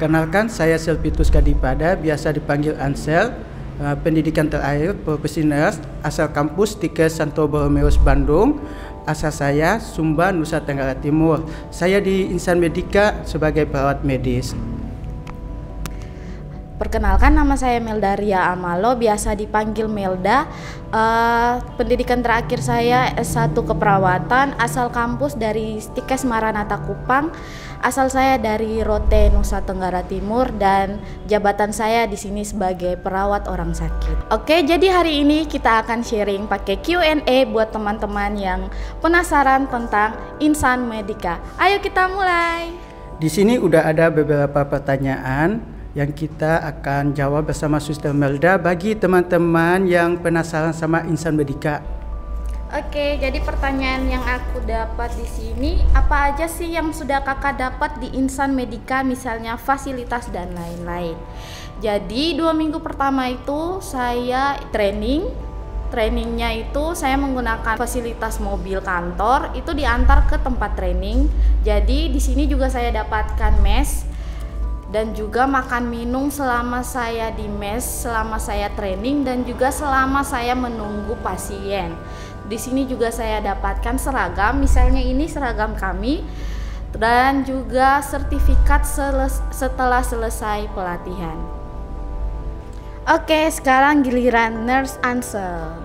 Perkenalkan, saya Selvitus Kadipada, biasa dipanggil Ansel, pendidikan terakhir profesi nurse, asal kampus Tikes Santo Borromeus Bandung, asal saya Sumba, Nusa Tenggara Timur. Saya di Insan Medika sebagai perawat medis. Perkenalkan, nama saya Meldaria Amalo, biasa dipanggil Melda. Pendidikan terakhir saya S1 Keperawatan, asal kampus dari Tikes Maranatha Kupang, asal saya dari Rote, Nusa Tenggara Timur, dan jabatan saya di sini sebagai perawat orang sakit. Oke, jadi hari ini kita akan sharing pakai Q&A buat teman-teman yang penasaran tentang Insan Medika. Ayo kita mulai. Di sini udah ada beberapa pertanyaan yang kita akan jawab bersama Suster Melda bagi teman-teman yang penasaran sama Insan Medika. Oke, jadi pertanyaan yang aku dapat di sini, apa aja sih yang sudah kakak dapat di Insan Medika, misalnya fasilitas dan lain-lain. Jadi 2 minggu pertama itu saya trainingnya itu saya menggunakan fasilitas mobil kantor, itu diantar ke tempat training. Jadi di sini juga saya dapatkan mes dan juga makan minum selama saya di mes, selama saya training, dan juga selama saya menunggu pasien. Di sini juga saya dapatkan seragam, misalnya ini seragam kami, dan juga sertifikat setelah selesai pelatihan. Oke, sekarang giliran Nurse Ansel.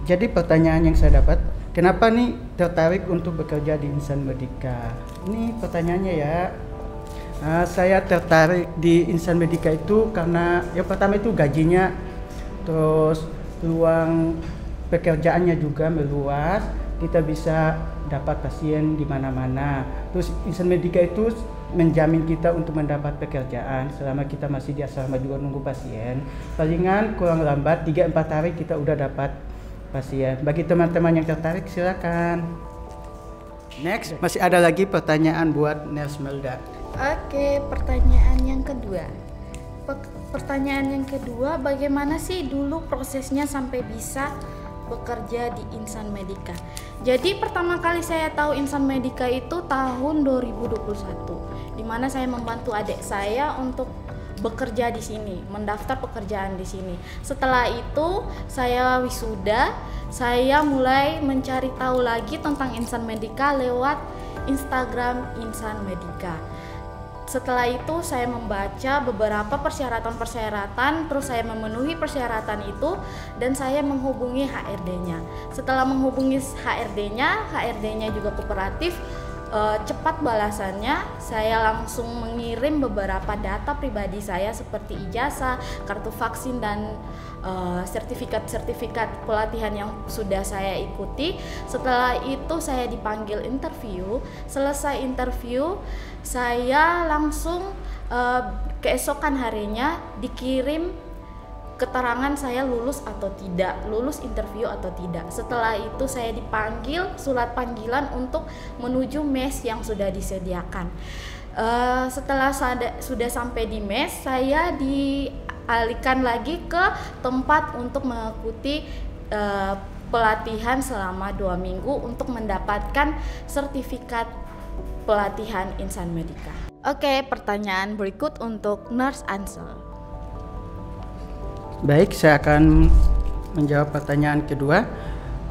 Jadi pertanyaan yang saya dapat, kenapa nih tertarik untuk bekerja di Insan Medika? Ini pertanyaannya ya. Saya tertarik di Insan Medika itu karena yang pertama itu gajinya, terus peluang pekerjaannya juga meluas, kita bisa dapat pasien di mana-mana. Terus Insan Medika itu menjamin kita untuk mendapat pekerjaan selama kita masih di asrama juga nunggu pasien. Palingan kurang lambat 3-4 hari kita udah dapat pasien. Bagi teman-teman yang tertarik silakan. Next, masih ada lagi pertanyaan buat Nurse Melda. Oke, pertanyaan yang kedua. Pertanyaan yang kedua, bagaimana sih dulu prosesnya sampai bisa bekerja di Insan Medika? Jadi pertama kali saya tahu Insan Medika itu tahun 2021, di mana saya membantu adik saya untuk bekerja di sini, mendaftar pekerjaan di sini. Setelah itu saya wisuda, saya mulai mencari tahu lagi tentang Insan Medika lewat Instagram Insan Medika. Setelah itu saya membaca beberapa persyaratan-persyaratan, terus saya memenuhi persyaratan itu dan saya menghubungi HRD-nya. Setelah menghubungi HRD-nya juga kooperatif, cepat balasannya. Saya langsung mengirim beberapa data pribadi saya seperti ijazah, kartu vaksin, dan sertifikat pelatihan yang sudah saya ikuti. Setelah itu saya dipanggil interview. Selesai interview, saya langsung keesokan harinya dikirim keterangan saya lulus atau tidak, lulus interview atau tidak. Setelah itu saya dipanggil surat panggilan untuk menuju mes yang sudah disediakan. Setelah sudah sampai di mes, saya dialihkan lagi ke tempat untuk mengikuti pelatihan selama 2 minggu untuk mendapatkan sertifikat pelatihan Insan Medika. Oke, pertanyaan berikut untuk Nurse Ansel. Baik, saya akan menjawab pertanyaan kedua.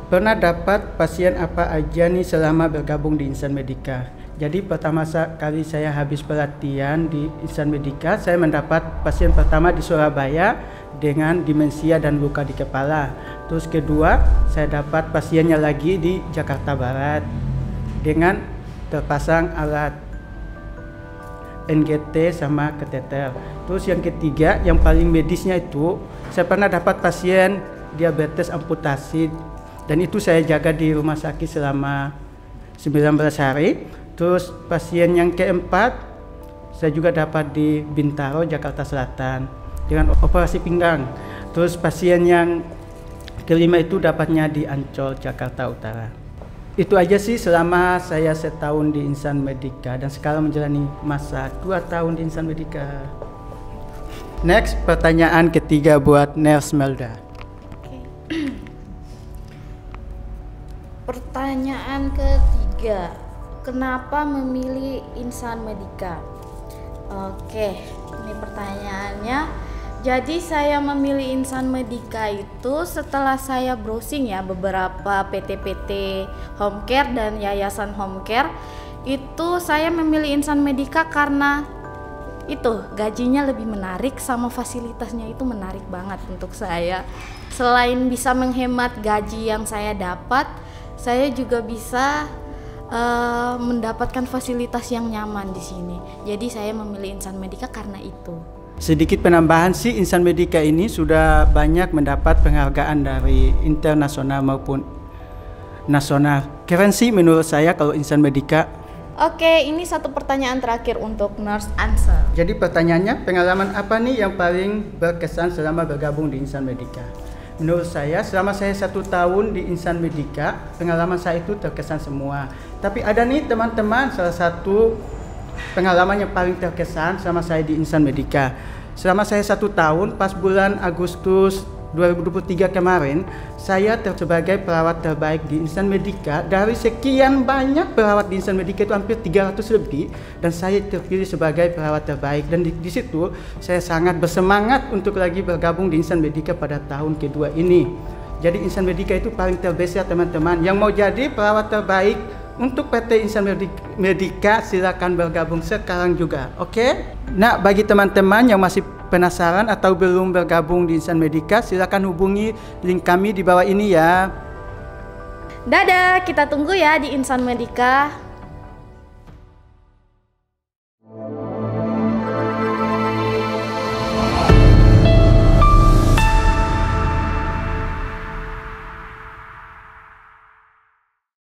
Pernah dapat pasien apa aja nih selama bergabung di Insan Medika? Jadi pertama kali saya habis pelatihan di Insan Medika, saya mendapat pasien pertama di Surabaya dengan demensia dan luka di kepala. Terus kedua, saya dapat pasiennya lagi di Jakarta Barat dengan terpasang alat NGT sama kateter. Terus yang ketiga, yang paling medisnya itu, saya pernah dapat pasien diabetes amputasi dan itu saya jaga di rumah sakit selama 19 hari. Terus pasien yang keempat, saya juga dapat di Bintaro, Jakarta Selatan dengan operasi pinggang. Terus pasien yang kelima itu dapatnya di Ancol, Jakarta Utara. Itu aja sih selama saya setahun di Insan Medika dan sekarang menjalani masa 2 tahun di Insan Medika. Next, pertanyaan ketiga buat Nurse Melda. Pertanyaan ketiga, kenapa memilih Insan Medika? Oke, ini pertanyaannya. Jadi saya memilih Insan Medika itu setelah saya browsing ya beberapa PT-PT home care dan yayasan home care. Itu saya memilih Insan Medika karena itu gajinya lebih menarik sama fasilitasnya itu menarik banget untuk saya. Selain bisa menghemat gaji yang saya dapat, saya juga bisa mendapatkan fasilitas yang nyaman di sini. Jadi saya memilih Insan Medika karena itu. Sedikit penambahan sih, Insan Medika ini sudah banyak mendapat penghargaan dari internasional maupun nasional. Keren sih menurut saya kalau Insan Medika. Oke, ini satu pertanyaan terakhir untuk Nurse Answer. Jadi pertanyaannya, pengalaman apa nih yang paling berkesan selama bergabung di Insan Medika? Menurut saya, selama saya 1 tahun di Insan Medika, pengalaman saya itu terkesan semua. Tapi ada nih teman-teman, salah satu pengalaman yang paling terkesan selama saya di Insan Medika. Selama saya 1 tahun, pas bulan Agustus 2023 kemarin, saya sebagai perawat terbaik di Insan Medika. Dari sekian banyak perawat di Insan Medika itu hampir 300 lebih, dan saya terpilih sebagai perawat terbaik. Dan di situ saya sangat bersemangat untuk lagi bergabung di Insan Medika pada tahun kedua ini. Jadi Insan Medika itu paling terbesar teman-teman. Yang mau jadi perawat terbaik untuk PT Insan Medika, silakan bergabung sekarang juga, oke? Nah, bagi teman-teman yang masih penasaran atau belum bergabung di Insan Medika, silakan hubungi link kami di bawah ini ya. Dadah, kita tunggu ya di Insan Medika.